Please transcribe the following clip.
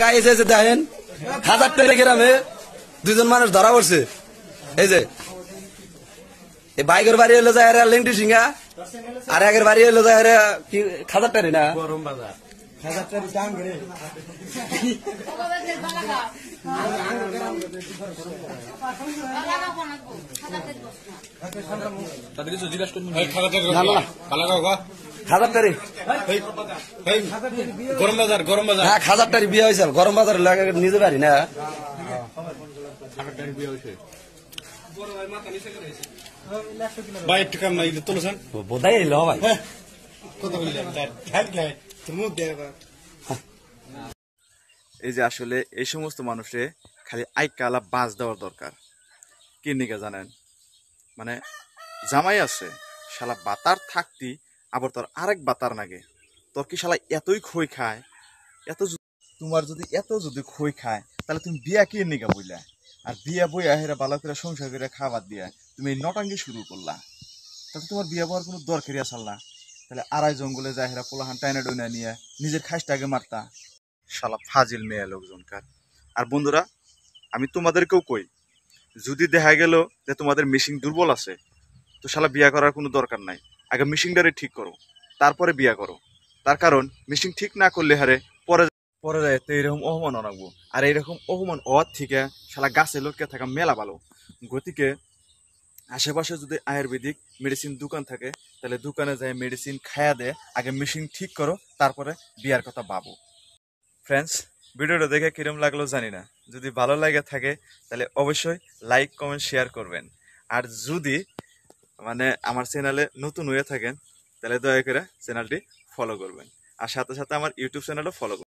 Guys এই যে দেখেন 1000 টাকা গ্রামে দুইজন মানুষ ধরা পড়ছে। এই যে এই বাইকের বাড়ি হলো যায় লেংটি সিংহা, আর একের বাড়ি হলো যায় কি 1000 টাকা না গরম বাজার 1000 টাকা দাম করে তাদের কিছু জিজ্ঞাসা করুন। 1000 টাকা পালা গো 1000 টাকা গরম বাজার হ্যাঁ 1000 টাকা বিয়ে হয়েছে গরম বাজার লাগে নিজে বাড়ি না 1000 টাকা বিয়ে হয়েছে ভাই একটু কাম নাই তুলছেন বোধাই এলো ভাই কত বললেন তুমি দেবা। এই যে আসলে এই সমস্ত মানুষে খালি আইকালা বাস দেওয়ার দরকার। কি নিকা জানেন, মানে জামাই আছে শালা বাতার থাকতি আবার তোর আরেক বাতার নাগে, তোর কি শালা এতই খই খায়, তোমার যদি এত যদি খই খায় তাহলে তুমি বিয়া কি নিকা বইলা, আর বিয়া বইয়া হেরা বালা করে সংসার করে খাবার দিয়া তুমি এই নটাঙ্গি শুরু করলা, তাহলে তোমার বিয়া বওয়ার কোনো দরকারই আসল না। তাহলে আড়াই জঙ্গলে যায় হেরা পোলাহান টাইনা ডইনা নিয়ে নিজের খাসটাকে মারতা, শালা ফাজিল মেয়ে লোকজনকার। আর বন্ধুরা আমি তোমাদেরকেও কই, যদি দেখা গেল যে তোমাদের মিশিং দুর্বল আছে তো শালা বিয়া করার কোনো দরকার নাই, আগে মিশিংটারে ঠিক করো তারপরে বিয়া করো। তার কারণ মিশিং ঠিক না করলে হারে পরে পরে যায় তো এরকম অপমান অনাবো, আর এইরকম অপমান হওয়ার থেকে শালা গাছে লটকে থাকা মেলা ভালো। গতিকে আশেপাশে যদি আয়ুর্বেদিক মেডিসিন দোকান থাকে তাহলে দোকানে যায় মেডিসিন খায়া দে, আগে মিশিং ঠিক করো তারপরে বিয়ার কথা ভাবো। ফ্রেন্ডস ভিডিওটা দেখে কিরম লাগলো জানি না, যদি ভালো লাগে থাকে তাহলে অবশ্যই লাইক কমেন্ট শেয়ার করবেন। আর যদি মানে আমার চ্যানেলে নতুন হয়ে থাকেন তাহলে দয়া করে চ্যানেলটি ফলো করবেন, আর সাথে সাথে আমার ইউটিউব চ্যানেলও ফলো করবেন।